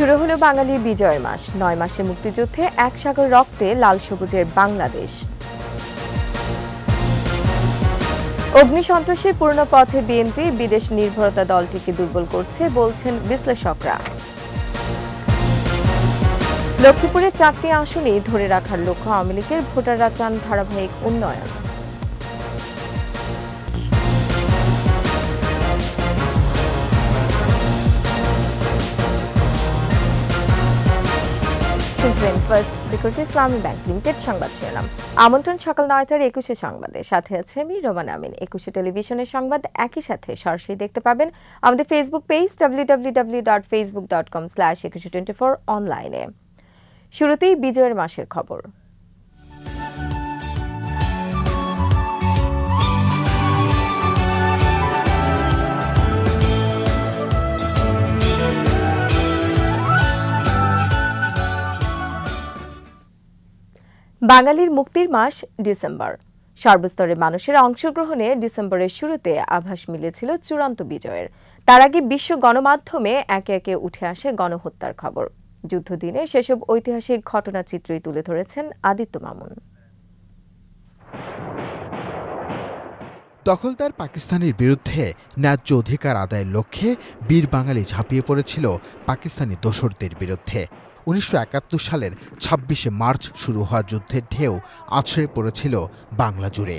শুরু হলো বাঙালির বিজয়ের মাস। ৯ মাসে মুক্তিযুদ্ধে এক সাগর রক্তে লাল সবুজের বাংলাদেশ। অগ্নিসন্ত্রাসের পূর্ণ পথে বিএনপি, বিদেশ নির্ভরতা দলটিকে দুর্বল করছে বলছেন বিশ্লেষকরা। লক্ষ্মীপুরে 4টি আসনই ধরে রাখার লক্ষ্য আওয়ামী লীগের, ভোটাররা চান ধারাবাহিক উন্নয়ন। শুনছিলেন ফার্স্ট সিকিউরিটি ইসলামী ব্যাংক লিমিটেড সংবাদ শিরোনাম। আমন্ত্রণ সকাল 9টার 21 সংবাদে, সাথে আছে আমি রোমান আমিন। 21 টেলিভিশনের সংবাদ একই সাথে সরাসরি দেখতে পাবেন আমাদের ফেসবুক পেজ www.facebook.com/2124 অনলাইনে। শুরুতেই বিজয়ের মাসের খবর। বাঙালির মুক্তির মাস ডিসেম্বর। সর্বস্তরের মানুষের অংশগ্রহণে ডিসেম্বরের শুরুতে আভাস মিলেছিল চূড়ান্ত বিজয়ের। তার আগে বিশ্ব গণমাধ্যমে একে একে উঠে আসে গণহত্যার খবর। যুদ্ধদিনে সেসব ঐতিহাসিক ঘটনাচিত্রই তুলে ধরেছেন আদিত্য মামুন। দখলদার পাকিস্তানের বিরুদ্ধে ন্যায্য অধিকার আদায়ের লক্ষ্যে বীর বাঙালি ঝাঁপিয়ে পড়েছিল পাকিস্তানি দোসরদের বিরুদ্ধে। 1971 সালের 26শে মার্চ শুরু হওয়া যুদ্ধের ঢেউ আছড়ে পড়েছিল বাংলা জুড়ে।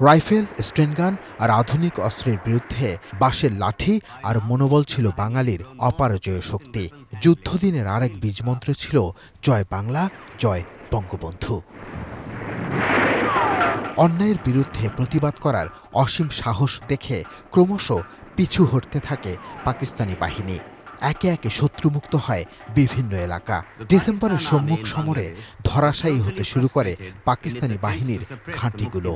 রাইফেল, স্ট্রেনগান আর আধুনিক অস্ত্রের বিরুদ্ধে বাঁশের লাঠি আর মনোবল ছিল বাঙালির অপারজয় শক্তি। যুদ্ধদিনের আরেক বীজমন্ত্র ছিল জয় বাংলা, জয় বঙ্গবন্ধু। অন্যায়ের বিরুদ্ধে প্রতিবাদ করার অসীম সাহস দেখে ক্রমশ পিছু হটতে থাকে পাকিস্তানি বাহিনী। একে একে শত্রুমুক্ত হয় বিভিন্ন এলাকা। ডিসেম্বরের সম্মুখ সমরে ধরাশায়ী হতে শুরু করে পাকিস্তানি বাহিনীর ঘাঁটিগুলো।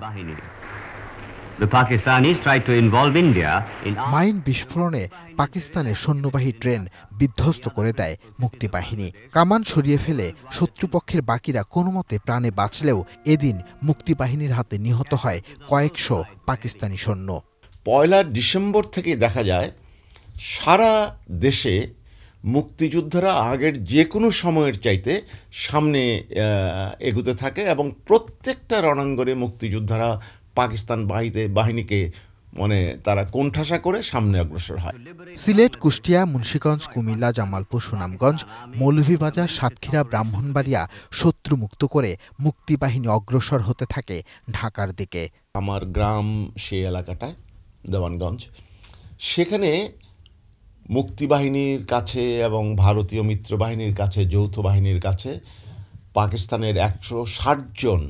মাইন বিস্ফোরণে পাকিস্তানের সৈন্যবাহী ট্রেন বিধ্বস্ত করে দেয় মুক্তিবাহিনী। কামান সরিয়ে ফেলে শত্রুপক্ষের বাকিরা কোনোমতে প্রাণে বাঁচলেও এদিন মুক্তিবাহিনীর হাতে নিহত হয় কয়েকশো পাকিস্তানি সৈন্য। 1 ডিসেম্বর থেকে দেখা যায় সারা দেশে মুক্তিযোদ্ধারা আগের যে কোনো সময়ের চাইতে সামনে এগুতে থাকে এবং প্রত্যেকটা রণাঙ্গনে মুক্তিযোদ্ধারা পাকিস্তান বাহিনীকে তারা কোণঠাসা করে সামনে অগ্রসর হয়। সিলেট, কুষ্টিয়া, মুন্সিগঞ্জ, কুমিল্লা, জামালপুর, সুনামগঞ্জ, মৌলভীবাজার, সাতক্ষীরা, ব্রাহ্মণবাড়িয়া শত্রুমুক্ত করে মুক্তিবাহিনী অগ্রসর হতে থাকে ঢাকার দিকে। আমার গ্রাম সেই এলাকাটায় দেওয়ানগঞ্জ, সেখানে মুক্তিবাহিনীর কাছে এবং ভারতীয় মিত্রবাহিনীর কাছে, যৌথ বাহিনীর কাছে পাকিস্তানের 160 জন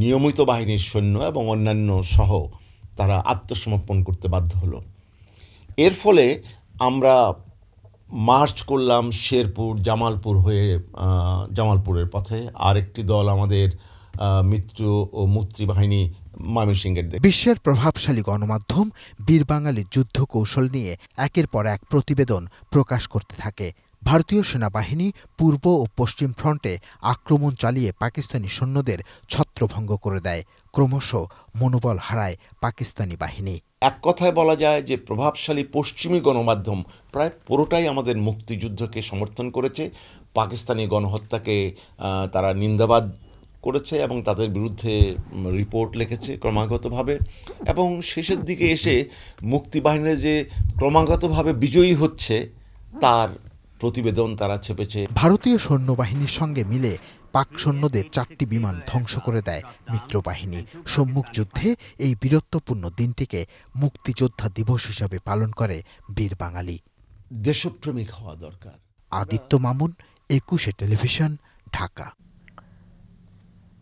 নিয়মিত বাহিনীর সৈন্য এবং অন্যান্য সহ তারা আত্মসমর্পণ করতে বাধ্য হলো। এর ফলে আমরা মার্চ করলাম শেরপুর, জামালপুর হয়ে জামালপুরের পথে। আরেকটি দল আমাদের মিত্র ও মুক্তিবাহিনী ময়মনসিংহের দিকে। বিশ্বের প্রভাবশালী গণমাধ্যম বীর বাঙালির যুদ্ধ কৌশল নিয়ে একের পর এক প্রতিবেদন প্রকাশ করতে থাকে। ভারতীয় সেনাবাহিনী পূর্ব ও পশ্চিম ফ্রন্টে আক্রমণ চালিয়ে পাকিস্তানি সৈন্যদের ছত্রভঙ্গ করে দেয়। ক্রমশ মনোবল হারায় পাকিস্তানি বাহিনী। এক কথায় বলা যায় যে প্রভাবশালী পশ্চিমী গণমাধ্যম প্রায় পুরোটাই আমাদের মুক্তিযুদ্ধকে সমর্থন করেছে। পাকিস্তানি গণহত্যাকে তারা নিন্দাবাদ করেছে এবং তাদের বিরুদ্ধে রিপোর্ট লিখেছে ক্রমাগতভাবে, এবং শেষের দিকে এসে মুক্তিবাহিনীরা যে ক্রমাগতভাবে বিজয়ী হচ্ছে তার প্রতিবেদন তারা ছেপেছে। ভারতীয় সৈন্যবাহিনীর সঙ্গে মিলে পাক সৈন্যদের 4টি বিমান ধ্বংস করে দেয় মিত্রবাহিনী। সম্মুখ যুদ্ধে এই বীরত্বপূর্ণ দিনটিকে মুক্তিযোদ্ধা দিবস হিসাবে পালন করে বীর বাঙালি। দেশপ্রেমিক হওয়া দরকার। আদিত্য মামুন, 21 টেলিভিশন, ঢাকা।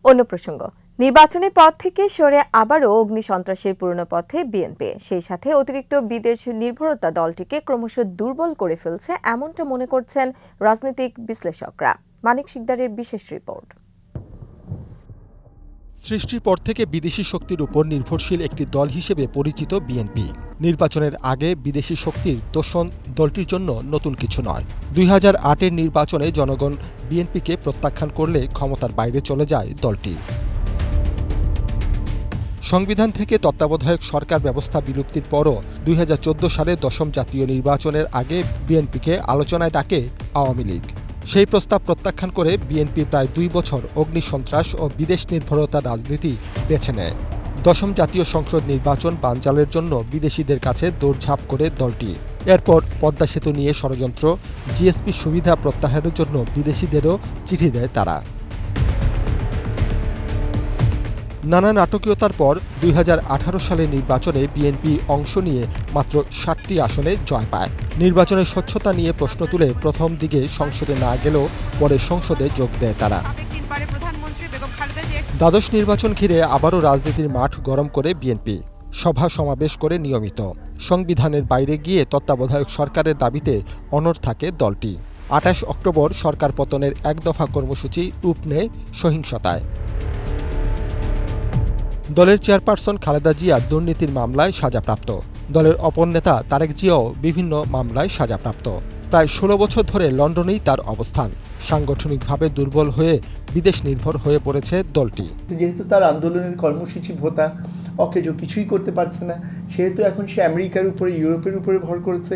অন্য প্রসঙ্গ, নির্বাচনের পথ থেকে সরে আবারও অগ্নিসন্ত্রাসের পুরনো পথে বিএনপি, সেই সাথে অতিরিক্ত বিদেশ নির্ভরতা দলটিকে ক্রমশ দুর্বল করে ফেলছে, এমনটা মনে করছেন রাজনৈতিক বিশ্লেষকরা। মানিক শিকদারের বিশেষ রিপোর্ট। সৃষ্টির পর থেকে বিদেশি শক্তির উপর নির্ভরশীল একটি দল হিসেবে পরিচিত বিএনপি। নির্বাচনের আগে বিদেশি শক্তির তোষণ দলটির জন্য নতুন কিছু নয়। 2008-এর নির্বাচনে জনগণ বিএনপিকে প্রত্যাখ্যান করলে ক্ষমতার বাইরে চলে যায় দলটি। সংবিধান থেকে তত্ত্বাবধায়ক সরকার ব্যবস্থা বিলুপ্তির পরও 2014 সালে 10ম জাতীয় নির্বাচনের আগে বিএনপিকে আলোচনায় ডাকে আওয়ামী লীগ। সেই প্রস্তাব প্রত্যাখ্যান করে বিএনপি প্রায় 2 বছর অগ্নিসন্ত্রাস ও বিদেশ নির্ভরতার রাজনীতি বেছে নেয়। 10ম জাতীয় সংসদ নির্বাচন বানচালের জন্য বিদেশিদের কাছে দৌড়ঝাঁপ করে দলটি। এরপর পদ্মা সেতু নিয়ে ষড়যন্ত্র, জিএসপি সুবিধা প্রত্যাহারের জন্য বিদেশিদেরও চিঠি দেয় তারা। নানা নাটকীয়তার পর 2018 সালের নির্বাচনে বিএনপি অংশ নিয়ে মাত্র 7টি আসনে জয় পায়। নির্বাচনের স্বচ্ছতা নিয়ে প্রশ্ন তুলে প্রথম দিকে সংসদে না গেলেও পরে সংসদে যোগ দেয় তারা। দ্বাদশ নির্বাচন ঘিরে আবারও রাজনীতির মাঠ গরম করে বিএনপি। সভা সমাবেশ করে নিয়মিত। সংবিধানের বাইরে গিয়ে তত্ত্বাবধায়ক সরকারের দাবিতে অনড় থাকে দলটি। 28 অক্টোবর সরকার পতনের এক দফা কর্মসূচি রূপ নেয় সহিংসতায়। দলের চেয়ারপারসন খালেদা জিয়া দুর্নীতির মামলায় সাজাপ্রাপ্ত। দলের অপর নেতা তারেক জিয়াও বিভিন্ন মামলায় সাজাপ্রাপ্ত। প্রায় 16 বছর ধরে লন্ডনেই তার অবস্থান। সাংগঠনিকভাবে দুর্বল হয়ে বিদেশ নির্ভর হয়ে পড়েছে দলটি। যেহেতু তার আন্দোলনের কর্মসূচি ভোতা অকেজ কিছুই করতে পারছে না, সেহেতু এখন সে আমেরিকার উপরে, ইউরোপের উপরে ভর করেছে।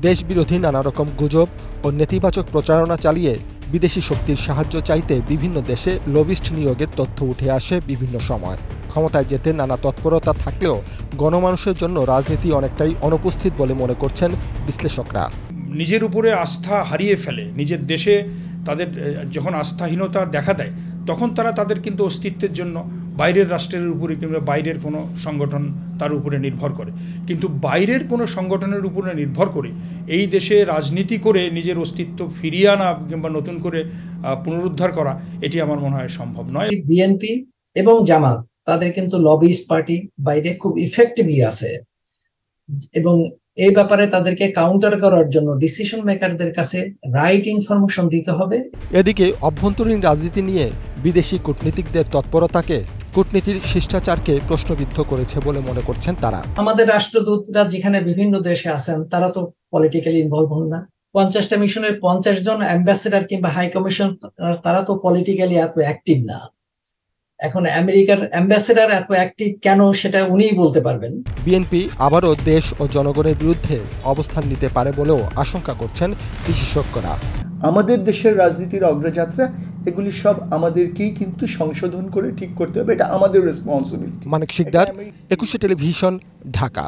দেশবিরোধী নানা রকম গুজব ও নেতিবাচক প্রচারণা চালিয়ে বিদেশি শক্তির সাহায্য চাইতে বিভিন্ন দেশে লবিস্ট নিয়োগের তথ্য উঠে আসে বিভিন্ন সময়। ক্ষমতায় যেতে নানা তৎপরতা থাকলেও গণমানুষের জন্য রাজনীতি অনেকটাই অনুপস্থিত বলে মনে করছেন বিশ্লেষকরা। নিজের উপরে আস্থা হারিয়ে ফেলে, নিজের দেশে তাদের যখন আস্থাহীনতা দেখা দেয় তখন তারা তাদের কিন্তু অস্তিত্বের জন্য বাইরের রাষ্ট্রের উপরে কিংবা বাইরের কোনো সংগঠন তার উপরে নির্ভর করে। কিন্তু বাইরের কোনো সংগঠনের উপরে নির্ভর করে এই দেশে রাজনীতি করে নিজের অস্তিত্ব ফিরিয়ে আনা কিংবা নতুন করে পুনরুদ্ধার করা, এটি আমার মনে হয় সম্ভব নয়। বিএনপি এবং জামাত তাদের কিন্তু লবিস্ট পার্টি বাইরে খুব ইফেক্টিভলি আছে এবং এই ব্যাপারে তাদেরকে কাউন্টার করার জন্য ডিসিশন মেকারদের কাছে রাইট ইনফরমেশন দিতে হবে। এদিকে অভ্যন্তরীণ রাজনীতি নিয়ে বিদেশি কূটনীতিকদের তৎপরতাকে কূটনীতির শিষ্টাচারকে প্রশ্নবিদ্ধ করেছে বলে মনে করছেন তারা। আমাদের রাষ্ট্রদূতরা যেখানে বিভিন্ন দেশে আছেন তারা তো পলিটিক্যালি ইনভলভ হন না। 50টা মিশনের 50 জন অ্যাম্বাসেডার কিংবা হাই কমিশন তারা তো পলিটিক্যালি এত অ্যাক্টিভ না। এখন আমেরিকার অ্যাম্বাসেডার এত অ্যাক্টিভ কেন সেটা উনিই বলতে পারবেন। বিএনপি আবারও দেশ ও জনগণের বিরুদ্ধে অবস্থান নিতে পারে বলেও আশঙ্কা করছেন বিশেষজ্ঞরা। আমাদের দেশের রাজনীতির অগ্রযাত্রা এগুলি সব আমাদেরকেই কিন্তু সংশোধন করে ঠিক করতে হবে, এটা আমাদের রেসপন্সিবিলিটি। মানিক শিকদার, 21 টেলিভিশন, ঢাকা।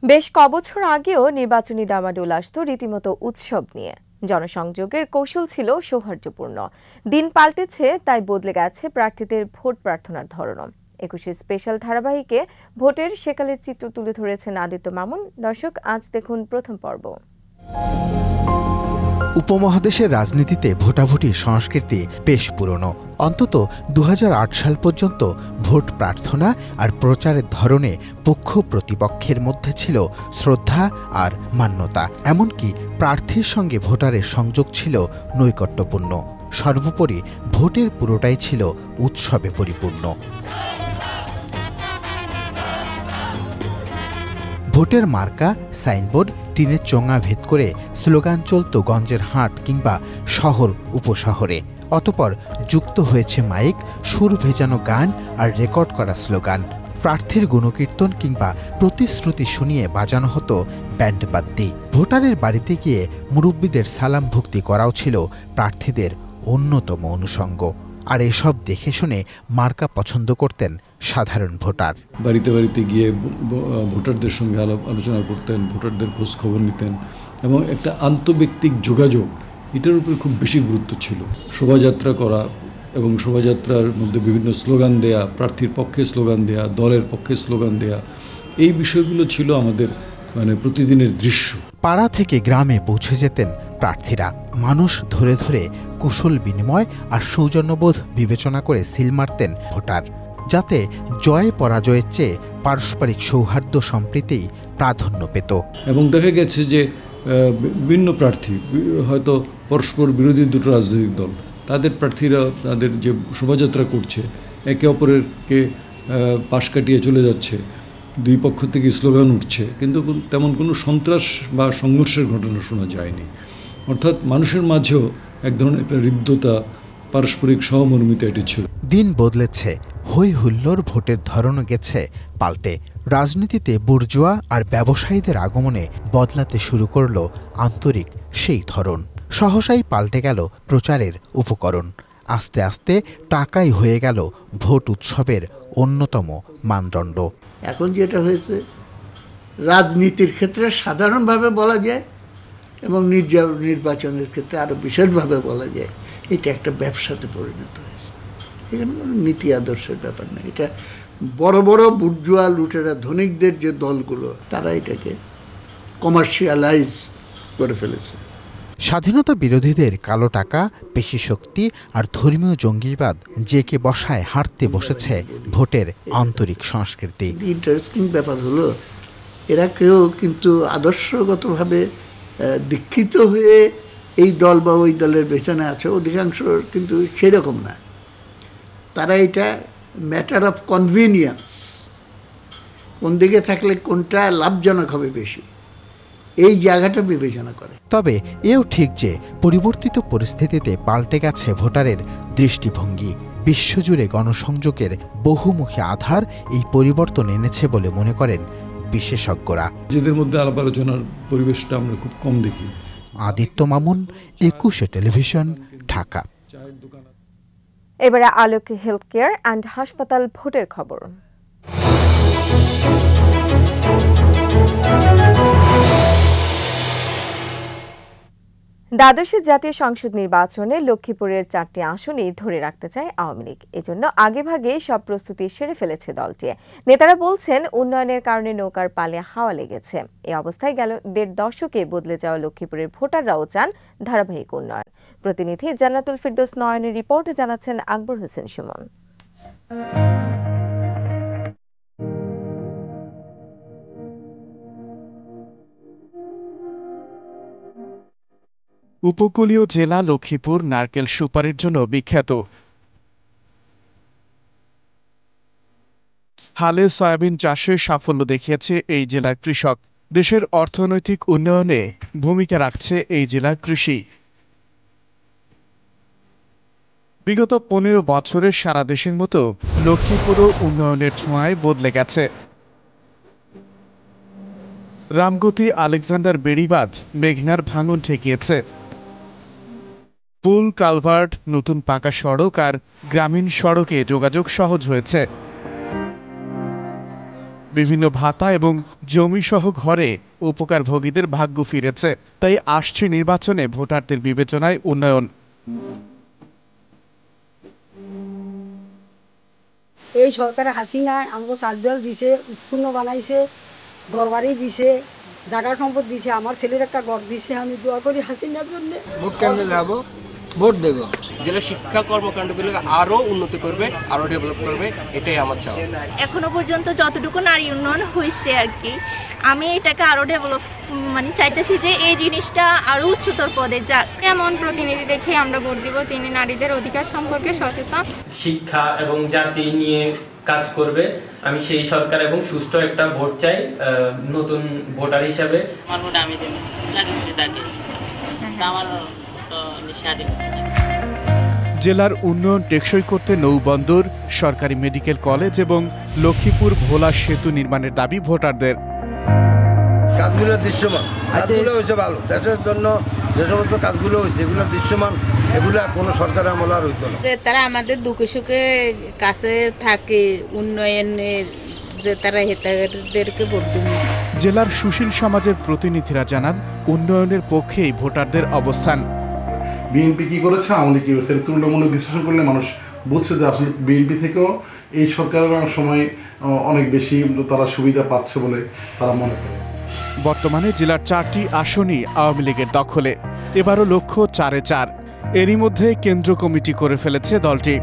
বেশ কবছর আগেও নির্বাচনী ডামাডোল আসত রীতিমতো উৎসব নিয়ে। জনসংযোগের কৌশল ছিল সৌহার্দ্যপূর্ণ। দিন পাল্টেছে, তাই বদলে গেছে প্রার্থীদের ভোট প্রার্থনার ধরনও। 21 স্পেশাল ধারাবাহিকে ভোটের সেকালের চিত্র তুলে ধরেছেন আদিত্য মামুন। দর্শক, আজ দেখুন প্রথম পর্ব। উপমহাদেশের রাজনীতিতে ভোটাভুটির সংস্কৃতি বেশ পুরনো। অন্তত 2008 সাল পর্যন্ত ভোট প্রার্থনা আর প্রচারের ধরনে পক্ষ প্রতিপক্ষের মধ্যে ছিল শ্রদ্ধা আর মান্যতা। এমনকি প্রার্থীর সঙ্গে ভোটারের সংযোগ ছিল নৈকট্যপূর্ণ। সর্বোপরি ভোটের পুরোটাই ছিল উৎসবে পরিপূর্ণ। ভোটের মার্কা, সাইনবোর্ড, টিনের চোঙা ভেদ করে স্লোগান চলত গঞ্জের হাট কিংবা শহর উপশহরে। অতপর যুক্ত হয়েছে মাইক, সুর ভেজানো গান আর রেকর্ড করা স্লোগান। প্রার্থীর গুণকীর্তন কিংবা প্রতিশ্রুতি শুনিয়ে বাজানো হতো ব্যান্ড বাদ্যি। ভোটারের বাড়িতে গিয়ে মুরব্বীদের সালাম ভক্তি করাও ছিল প্রার্থীদের অন্যতম অনুষঙ্গ। আর এসব দেখে শুনে মার্কা পছন্দ করতেন সাধারণ ভোটার। বাড়িতে বাড়িতে গিয়ে ভোটারদের সঙ্গে আলোচনা করতেন, ভোটারদের খোঁজ খবর নিতেন এবং একটা আন্তঃব্যক্তিক যোগাযোগ, এটার উপরে খুব বেশি গুরুত্ব ছিল। শোভাযাত্রা করা এবং শোভাযাত্রার মধ্যে বিভিন্ন স্লোগান দেয়া, প্রার্থীর পক্ষে স্লোগান দেয়া, দলের পক্ষে স্লোগান দেয়া, এই বিষয়গুলো ছিল আমাদের প্রতিদিনের দৃশ্য। পাড়া থেকে গ্রামে পৌঁছে যেতেন প্রার্থীরা। মানুষ ধরে ধরে কুশল বিনিময় আর সৌজন্যবোধ বিবেচনা করে সিল মারতেন ভোটার, যাতে জয় পরাজয়ের চেয়ে পারস্পরিক সৌহার্দ্য সম্প্রীতিই প্রাধান্য পেত। এবং দেখা গেছে যে বিভিন্ন প্রার্থী, হয়তো পরস্পর বিরোধী দুটো রাজনৈতিক দল, তাদের প্রার্থীরা তাদের যে শোভাযাত্রা করছে একে অপরেরকে পাশ কাটিয়ে চলে যাচ্ছে, দুই পক্ষ থেকে স্লোগান উঠছে, কিন্তু তেমন কোনো সন্ত্রাস বা সংঘর্ষের ঘটনা শোনা যায়নি। অর্থাৎ মানুষের মাঝেও এক ধরনের একটা হৃদ্যতা, পারস্পরিক সহমর্মিতা এটি ছিল। দিন বদলেছে, হই হুল্লোড় ভোটের ধরনও গেছে পাল্টে। রাজনীতিতে বুর্জোয়া আর ব্যবসায়ীদের আগমনে বদলাতে শুরু করল আন্তরিক সেই ধরন। সহসাই পাল্টে গেল প্রচারের উপকরণ। আস্তে আস্তে টাকাই হয়ে গেল ভোট উৎসবের অন্যতম মানদণ্ড। এখন যেটা হয়েছে রাজনীতির ক্ষেত্রে সাধারণভাবে বলা যায় এবং নির্বাচনের ক্ষেত্রে আরও বিশেষভাবে বলা যায় এটা একটা ব্যবসাতে পরিণত হয়েছে। এখানে কোনো নীতি আদর্শের ব্যাপার না। এটা বড় বড় বুর্জোয়া লুটেরা ধনিকদের যে দলগুলো তারা এটাকে কমার্শিয়ালাইজ করে ফেলেছে। স্বাধীনতা বিরোধীদের কালো টাকা, পেশি শক্তি আর ধর্মীয় জঙ্গিবাদ জেকে বসায় হাঁটতে বসেছে ভোটের আন্তরিক সংস্কৃতি। ইন্টারেস্টিং ব্যাপার হলো এরা কেউ কিন্তু আদর্শগতভাবে দীক্ষিত হয়ে এই দল বা ওই দলের পেছনে আছে, অধিকাংশ কিন্তু সেরকম না। তারা এটা ম্যাটার অফ কনভিনিয়েন্স, কোন দিকে থাকলে কোনটা লাভজনক হবে বেশি, এই জায়গাটা বিবেচনা করে। তবে এও ঠিক যে পরিবর্তিত পরিস্থিতিতে পাল্টে গেছে ভোটারের দৃষ্টিভঙ্গি। বিশ্বজুড়ে গণসংযোগের বহুমুখী আধার এই পরিবর্তন এনেছে বলে মনে করেন বিশেষজ্ঞরা। নিজেদের মধ্যে আলাপ আলোচনার পরিবেশটা আমরা খুব কম দেখি। আদিত্য মামুন, 21 টেলিভিশন, ঢাকা। এবারে আলোক হেলথ কেয়ার অ্যান্ড হাসপাতাল ভোটের খবর। দ্বাদশ জাতীয় সংসদ নির্বাচনে লক্ষ্মীপুরের 4টি আসনই ধরে রাখতে চায় আওয়ামী লীগ। এজন্য আগেভাগে সব প্রস্তুতি সেরে ফেলেছে দলটি। নেতারা বলছেন উন্নয়নের কারণে নৌকার পালে হাওয়া লেগেছে। এই অবস্থায় গেল 1.5 দশকে বদলে যাওয়া লক্ষ্মীপুরের ভোটাররাও চান ধারাবাহিক উন্নয়ন। প্রতিনিধি জান্নাতুল ফিরদৌস নয়নের রিপোর্টে জানাচ্ছেন আকবর হোসেন সুমন। উপকূলীয় জেলা লক্ষ্মীপুর নারকেল সুপারির জন্য বিখ্যাত। হালে সয়াবিন চাষে সাফল্য দেখিয়েছে এই জেলার কৃষক। দেশের অর্থনৈতিক উন্নয়নে ভূমিকা রাখছে এই জেলার কৃষি। বিগত 15 বছরে সারা দেশের মতো লক্ষ্মীপুরও উন্নয়নের ছোঁয়ায় বদলে গেছে। রামগতি আলেকজান্ডার বেড়িবাঁধ মেঘনার ভাঙন ঠেকিয়েছে। পুল, কালভার্ট, নতুন পাকা সড়ক আর গ্রামীণ সড়কে যোগাযোগ সহজ হয়েছে। বিভিন্ন ভাতা এবং জমিসহ ঘরে উপকারভোগীদের ভাগ্য ফিরেছে। তাই আসছে নির্বাচনে ভোটারদের বিবেচনায় উন্নয়ন। এই সরকারে হাসিনা আমাকে চার্জল দিছে, স্কুল বানাইছে, ঘরবাড়ি দিছে, জায়গা সম্পদ দিছে, আমার ছেলের একটা ঘর দিছে। আমি দোয়া করি হাসিনার জন্য। ভোট কেন্দ্রে যাবো, ভোট দেবো। জেলা শিক্ষা কর্মকাণ্ডগুলোকে আরো উন্নতি করবে, আরো ডেভেলপ করবে, এটাই আমার চাওয়া। এখনো পর্যন্ত যতটুকু নারী উন্নয়ন হয়েছে আর কি, আমি এটাকে আরো ডেভেলপ চাইতেছি যে এই জিনিসটা আরো উচ্চতর পদে যাক। এমন প্রতিনিধি দেখে আমরা ভোট দিব যিনি নারীদের অধিকার সম্পর্কে সচেতন, শিক্ষা এবং জাতি নিয়ে কাজ করবে। আমি সেই সরকার এবং সুষ্ঠু একটা ভোট চাই নতুন ভোটার হিসাবে। আমার ভোট আমি দেব, আমার জেলার উন্নয়ন টেকসই করতে নৌবন্দর, সরকারি মেডিকেল কলেজ এবং লক্ষ্মীপুর ভোলা সেতু নির্মাণের দাবি ভোটারদের। কাজগুলো দৃশ্যমান, কাজগুলো হয়েছে ভালো। দেশের জন্য যে সমস্ত কাজগুলো হয়েছে এগুলো দৃশ্যমান, এগুলো কোনো সরকার আমল আর হইতো না। তারা আমাদের দুঃখে সুখে কাছে থাকে, উন্নয়নের যে তারা হেতাদেরকে ভোট দেবে। জেলার সুশীল সমাজের প্রতিনিধিরা জানান উন্নয়নের পক্ষেই ভোটারদের অবস্থান। বিএনপি কি করেছে, আওয়ামী লীগ কি করেছে, তুলনামূলক বিশ্লেষণ করলে মানুষ বুঝছে যে আসলে বিএনপি থেকেও এই সরকারের সময় অনেক বেশি তারা সুবিধা পাচ্ছে বলে তারা মনে করে। বর্তমানে জেলার 4টি আসনই আওয়ামী লীগের দখলে। এবারও লক্ষ্য 4-4। এরই মধ্যে কেন্দ্র কমিটি করে ফেলেছে দলটি।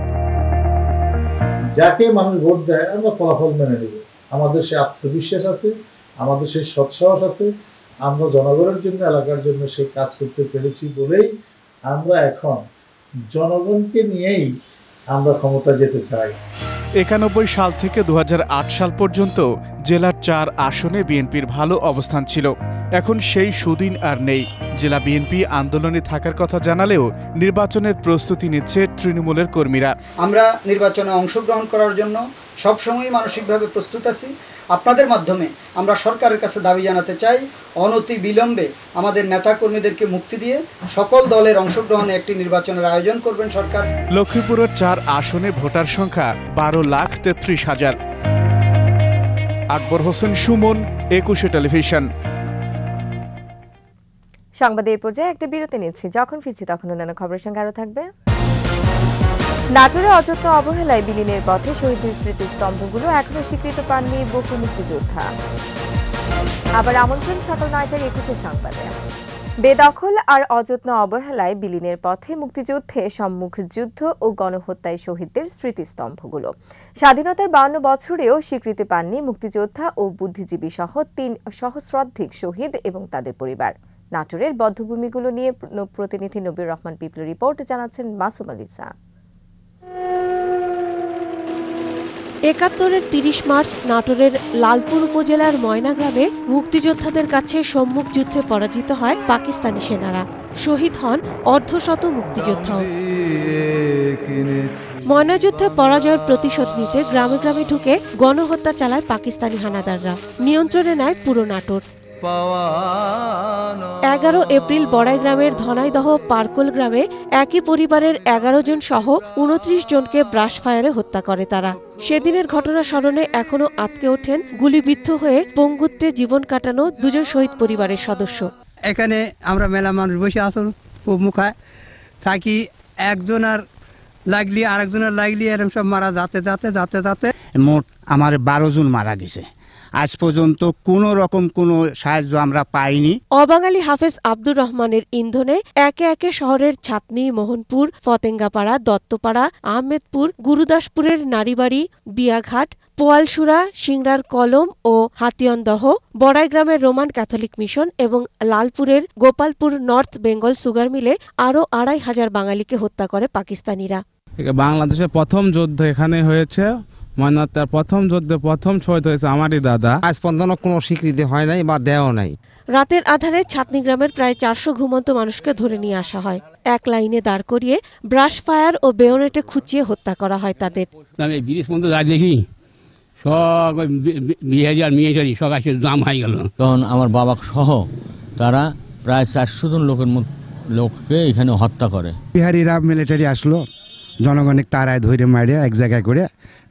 যাকে মানুষ ভোট দেয় আমরা ফলাফল মেনে নেব। আমাদের সে আত্মবিশ্বাস আছে, আমাদের সেই সৎসাহস আছে, আমরা জনগণের জন্য, এলাকার জন্য সেই কাজ করতে পেরেছি বলেই আমরা এখন জনগণকে নিয়েই আমরা ক্ষমতা যেতে চাই। 91 সাল থেকে 2008 সাল পর্যন্ত জেলার 4 আসনে বিএনপির ভালো অবস্থান ছিল। এখন সেই সুদিন আর নেই। জেলা বিএনপি আন্দোলনে থাকার কথা জানালেও নির্বাচনের প্রস্তুতি নিচ্ছে তৃণমূলের কর্মীরা। আমরা নির্বাচনে অংশগ্রহণ করার জন্য সবসময় মানসিকভাবে প্রস্তুত আছি। আপনাদের মাধ্যমে আমরা সরকারের কাছে দাবি জানাতে চাই, অনতি বিলম্বে আমাদের নেতাকর্মীদেরকে মুক্তি দিয়ে সকল দলের অংশগ্রহণে একটি নির্বাচনের আয়োজন করবেন সরকার। লক্ষ্মীপুরের 4 আসনে ভোটার সংখ্যা 12,33,000। আকবর হোসেন সুমন, 21 টেলিভিশন। সংবাদে এই পর্যায়ে একটা বিরতি নিচ্ছি। যখন ফিরছি তখন অন্যান্য খবরের সঙ্গে আরও থাকবে। নাটোরে অযত্ন অবহেলায় বিলীনের পথে শহীদের স্মৃতিস্তম্ভগুলো এখনো স্বীকৃত পাননি বহু মুক্তিযোদ্ধা। আবার আমন্ত্রণ সকাল 9টার 21 সংবাদে। বেদখল আর অযত্ন অবহেলায় বিলীনের পথে মুক্তিযুদ্ধে সম্মুখ যুদ্ধ ও গণহত্যায় শহীদদের স্মৃতিস্তম্ভগুলো। স্বাধীনতার 52 বছরেও স্বীকৃতি পাননি মুক্তিযোদ্ধা ও বুদ্ধিজীবী সহ 3 সহস্রাধিক শহীদ এবং তাদের পরিবার। নাটোরের বধ্যভূমিগুলো নিয়ে প্রতিনিধি নবীর রহমান পিপলু রিপোর্ট জানাচ্ছেন মাসুম আলিসা। ৭১-এর ৩০ মার্চ নাটোরের লালপুর উপজেলার ময়না গ্রামে মুক্তিযোদ্ধাদের কাছে সম্মুখ যুদ্ধে পরাজিত হয় পাকিস্তানি সেনারা। শহীদ হন অর্ধশত মুক্তিযোদ্ধাও। ময়নাযুদ্ধে পরাজয়ের প্রতিশোধ নিতে গ্রামে গ্রামে ঢুকে গণহত্যা চালায় পাকিস্তানি হানাদাররা। নিয়ন্ত্রণে নেয় পুরো নাটোর। 11 এপ্রিল বড়াই গ্রামের ধনাইদহ পারকোল গ্রামে একই পরিবারের 11 জন সহ 29 জনকে ব্রাশ ফায়ারে হত্যা করে তারা। সেদিনের ঘটনা স্মরণে এখনো আঁতকে ওঠেন গুলিবিদ্ধ হয়ে পঙ্গুত্বে জীবন কাটানো 2 জন শহীদ পরিবারের সদস্য। এখানে আমরা মেলা মানুষ বসে আসুন মুখায় থাকি, একজনের লাগলি আরেকজনের লাগলি এরকম সব মারা যাতে মোট আমার 12 জন মারা গেছে। আজ পর্যন্ত কোনো রকম কোনো সাহায্য আমরা পাইনি। অবাঙালি হাফেজ আব্দুর রহমানের ইন্ধনে একে একে শহরের ছাতনি, মোহনপুর, ফতেঙ্গাপাড়া, দত্তপাড়া, আহমেদপুর, গুরুদাসপুরের নারীবাড়ি, বিয়াঘাট, পোয়ালসুরা, সিংড়ার কলম ও হাতিয়ানদহ, বড়াই গ্রামের রোমান ক্যাথলিক মিশন এবং লালপুরের গোপালপুর নর্থ বেঙ্গল সুগার মিলে আরও 2,500 বাঙালিকে হত্যা করে পাকিস্তানিরা। বাংলাদেশের প্রথম যুদ্ধ এখানে হয়েছে। ময়নার প্রথম যুদ্ধে প্রথম শহীদ হয়েছে আমারই দাদা। আজ পর্যন্ত কোনো স্বীকৃতি হয় নাই বা দেওয়া নাই। রাতের আধারে ছাতনি গ্রামের প্রায় 400 ঘুমন্ত মানুষকে ধরে নিয়ে আসা হয়। এক লাইনে দাঁড় করিয়ে ব্রাশ ফায়ার ও বেয়োনেটে খুঁচিয়ে হত্যা করা হয় তাদের। আমি বিদেশ পর্যন্ত যা দেখি সব বিহারি মিয়ারি সব আসে দাম হয়ে গেল। তখন আমার বাবা সহ তারা প্রায় 400 জন লোককে এখানে হত্যা করে। বিহারিরা মিলিটারি আসলো, জনগণের তারায় ধরে মারিয়া এক জায়গায় করে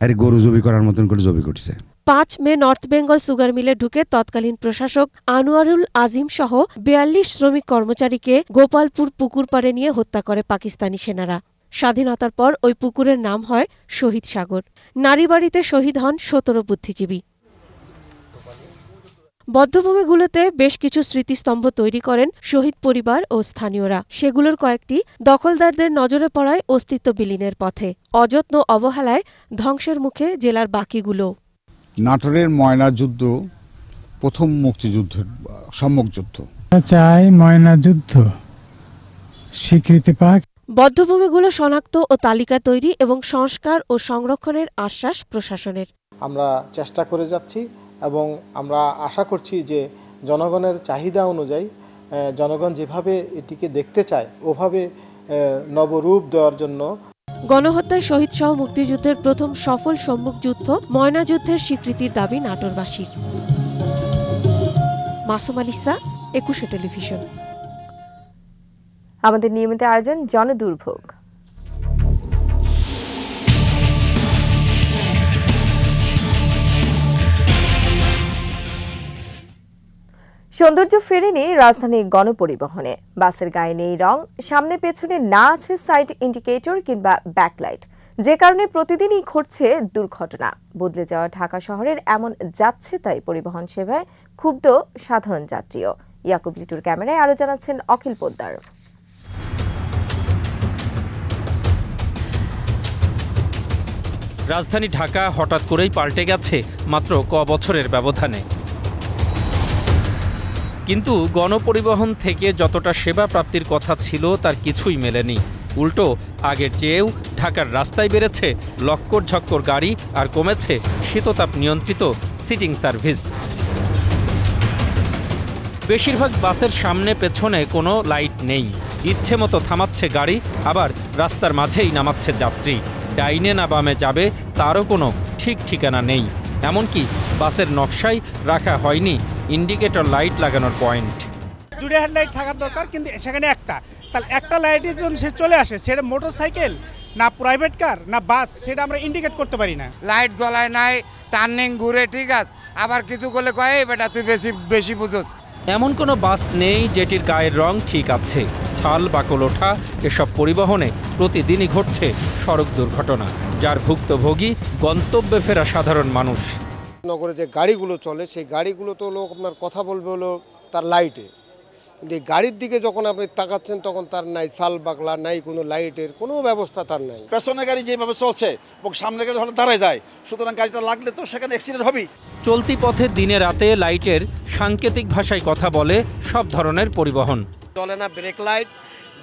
আর গরু জবি করার মতন করে জবি করছে। 5 মে নর্থ বেঙ্গল সুগার মিলে ঢুকে তৎকালীন প্রশাসক আনোয়ারুল আজিম সহ 42 শ্রমিক কর্মচারীকে গোপালপুর পুকুর পাড়ে নিয়ে হত্যা করে পাকিস্তানি সেনারা। স্বাধীনতার পর ওই পুকুরের নাম হয় শহীদ সাগর। নারীবাড়িতে শহীদ হন 17 বুদ্ধিজীবী। বধ্যভূমিগুলোতে বেশ কিছু স্মৃতিস্তম্ভ তৈরি করেন শহীদ পরিবার ও স্থানীয়রা। সেগুলোর কয়েকটি দখলদারদের নজরে পড়ায় অস্তিত্ব বিলীনের পথে। অযত্ন অবহেলায় ধ্বংসের মুখে জেলার বাকিগুলো। নাটোরের ময়না যুদ্ধ প্রথম মুক্তিযুদ্ধের সম্মুখ যুদ্ধ। চাই ময়না যুদ্ধ স্বীকৃতি পাক। বধ্যভূমিগুলো শনাক্ত ও তালিকা তৈরি এবং সংস্কার ও সংরক্ষণের আশ্বাস প্রশাসনের। আমরা চেষ্টা করে যাচ্ছি এবং আমরা আশা করছি যে জনগণের চাহিদা অনুযায়ী জনগণ যেভাবে এটিকে দেখতে চায় ওভাবে নবরূপ দেওয়ার জন্য। গণহত্যায় শহীদ সহ মুক্তিযুদ্ধের প্রথম সফল সম্মুখ যুদ্ধ ময়না যুদ্ধের স্বীকৃতির দাবি নাটোরবাসীর। মাসুম আলিসা, 21 টেলিভিশন। আমাদের নিয়মিত আয়োজন জনদুর্ভোগ। সৌন্দর্য ফেরেনি রাজধানী গণপরিবহনে। বাসের গায়ে নেই রং, সামনে পেছনে না আছে সাইড ইন্ডিকেটর কিংবা ব্যাকলাইট, যে কারণে প্রতিদিনই ঘটছে দুর্ঘটনা। বদলে যাওয়া ঢাকা শহরের এমন যাচ্ছে তাই পরিবহন সেবায় ক্ষুব্ধ সাধারণ যাত্রীও। ইয়াকুব লিটুর ক্যামেরায় আরো জানাচ্ছেন অখিল পোদ্দার। রাজধানী ঢাকা হঠাৎ করেই পাল্টে গেছে মাত্র বছরের ব্যবধানে। কিন্তু গণপরিবহন থেকে যতটা সেবা প্রাপ্তির কথা ছিল তার কিছুই মেলেনি। উল্টো আগের চেয়েও ঢাকার রাস্তায় বেড়েছে লক্কর ঝক্কর গাড়ি আর কমেছে শীততাপ নিয়ন্ত্রিত সিটিং সার্ভিস। বেশিরভাগ বাসের সামনে পেছনে কোনো লাইট নেই, ইচ্ছে মতো থামাচ্ছে গাড়ি, আবার রাস্তার মাঝেই নামাচ্ছে যাত্রী। ডাইনে না বামে যাবে তারও কোনো ঠিক ঠিকানা নেই। এমনকি বাসের নকশায় রাখা হয়নি ইন্ডিকেটর লাইট লাগানোর পয়েন্ট। দুটো হেডলাইট থাকার দরকার, কিন্তু সেখানে একটা, তাহলে একটা লাইটের জন্য সে চলে আসে, সেটা মোটর সাইকেল না প্রাইভেট কার না বাস, সেটা আমরা ইন্ডিকেট করতে পারি না। লাইট জ্বলায় নাই, টার্নিং ঘুরে, ঠিক আছে, আবার কিছু করলে কয় বেটা তুই বেশি বুঝোস। এমন কোনো বাস নেই যেটির গায়ের রং ঠিক আছে। ছাল বাকল ওঠা এসব পরিবহনে প্রতিদিনই ঘটছে সড়ক দুর্ঘটনা, যার ভুক্তভোগী গন্তব্যে ফেরা সাধারণ মানুষ। নগরে যে গাড়িগুলো চলে সেই গাড়িগুলো তো লোক আপনার কথা বলবে হলো তার লাইটে, কিন্তু এই গাড়ির দিকে যখন আপনি তাকাচ্ছেন তখন তার নাই ছাল বাকলা, নাই কোনো লাইটের কোনো ব্যবস্থা তার নাই। পেছনের গাড়ি যেভাবে চলছে এবং সামনের গাড়ি হলে দাঁড়ায় যায়, সুতরাং গাড়িটা লাগলে তো সেখানে অ্যাক্সিডেন্ট হবেই। চলতি পথে দিনে রাতে লাইটের সাংকেতিক ভাষায় কথা বলে সব ধরনের পরিবহন। চলে না ব্রেক লাইট,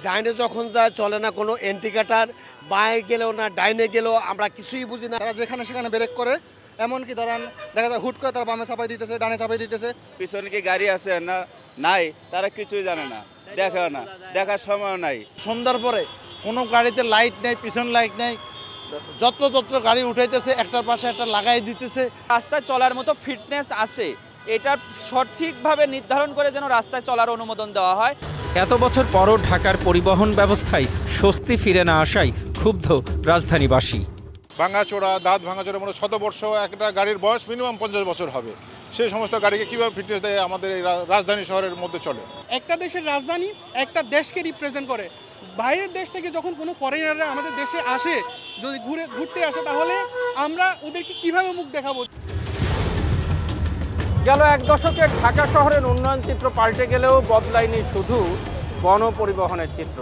ডাইনে যখন যায় চলে না কোনো ইন্ডিকেটর, বাঁয়ে গেলেও না ডাইনে গেলেও আমরা কিছুই বুঝি না। তারা যেখানে সেখানে ব্রেক করে, এমনকি ধরেন দেখা যায় হুট করে তারা বামে চাপাই দিতেছে, ডানে চাপাই দিতেছে। পিছনে কি গাড়ি আছে না নাই তারা কিছুই জানে না, দেখেও না, দেখার সময় নাই। সন্ধ্যার পরে কোনো গাড়িতে লাইট নেই, পিছন লাইট নেই, যত্র গাড়ি উঠাইতেছে, একটার পাশে একটা লাগাই দিতেছে। রাস্তায় চলার মতো ফিটনেস আছে, এটা সঠিকভাবে নির্ধারণ করে যেন রাস্তায় চলার অনুমোদন দেওয়া হয়। এত বছর পরও ঢাকার পরিবহন ব্যবস্থায় স্বস্তি ফিরে না আসায় ক্ষুব্ধ রাজধানীবাসী। ভাঙাচোরা, দাঁত ভাঙাচোরা, মানে 100 বর্ষ একটা গাড়ির বয়স মিনিমাম 50 বছর হবে। সেই সমস্ত গাড়িকে কীভাবে ফিটনেস দেয় আমাদের এই রাজধানী শহরের মধ্যে চলে? একটা দেশের রাজধানী একটা দেশকে রিপ্রেজেন্ট করে। বাইরের দেশ থেকে যখন কোনো ফরেনাররা আমাদের দেশে আসে, যদি ঘুরতে আসে, তাহলে আমরা ওদেরকে কিভাবে মুখ দেখাবো? গেল এক দশকে ঢাকা শহরের উন্নয়ন চিত্র পাল্টে গেলেও বদলায়নি শুধু গণপরিবহনের চিত্র।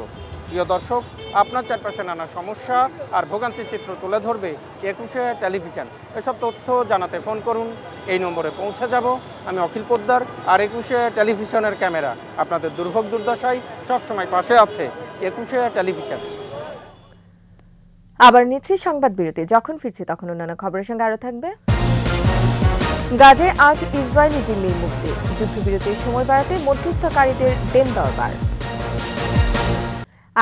প্রিয় দর্শক, আপনার চারপাশে নানা সমস্যা আর ভোগান্তির চিত্র তুলে ধরবে 21শে টেলিভিশন। এসব তথ্য জানাতে ফোন করুন, এই নম্বরে পৌঁছে যাব। আমি অখিল পোদ্দার, আর 21শে টেলিভিশনের ক্যামেরা আপনাদের দুর্ভোগ দুর্দশায় সবসময় পাশে আছে 21শে টেলিভিশন। আবার নিচ্ছি সংবাদ বিরতি, যখন ফিরছি তখন অন্যান্য খবরের সঙ্গে আরও থাকবে। গাজায় 8 ইসরায়েলি জিম্মির মুক্তি, যুদ্ধবিরতির সময় বাড়াতে মধ্যস্থকারীদের দেন দরবার।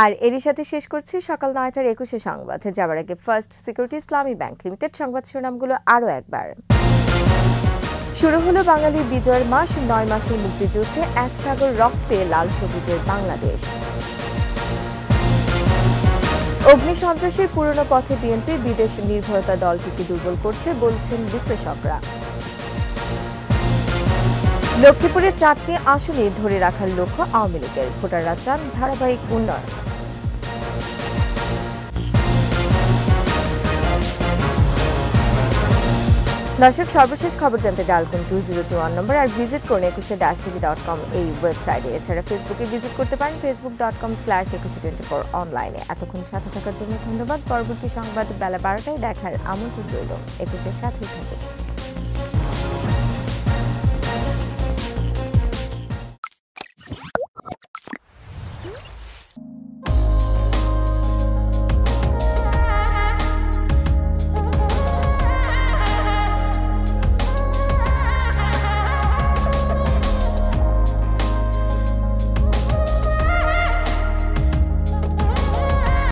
আর এরই সাথে শেষ করছি সকাল 9টার 21শে সংবাদ। যাবার আগে ফার্স্ট সিকিউরিটি ইসলামী ব্যাংক লিমিটেড সংবাদ শিরোনামগুলো আরও একবার। শুরু হলো বাঙালির বিজয়ের মাস, 9 মাসের মুক্তিযুদ্ধে এক সাগর রক্তে লাল সবুজের বাংলাদেশ। অগ্নিসন্ত্রাসের পুরনো পথে বিএনপি, বিদেশ নির্ভরতা দলটিকে দুর্বল করছে বলছেন বিশ্লেষকরা। লক্ষ্মীপুরে 4টি আসনে ধরে রাখার লক্ষ্য আওয়ামী লীগের, ভোটাররা চান ধারাবাহিক উন্নয়ন। দর্শক, সর্বশেষ খবর জানতে ডায়াল করুন 2021 নম্বর আর ভিজিট করুন 21tv.com এই ওয়েবসাইটে। এছাড়া ফেসবুকে ভিজিট করতে পারেন facebook.com/2124 অনলাইনে। এতক্ষণ সাথে থাকার জন্য ধন্যবাদ। পরবর্তী সংবাদ বেলা 12টায় দেখার আমন্ত্রণ রইল। 21-এর সাথেই থাকুন।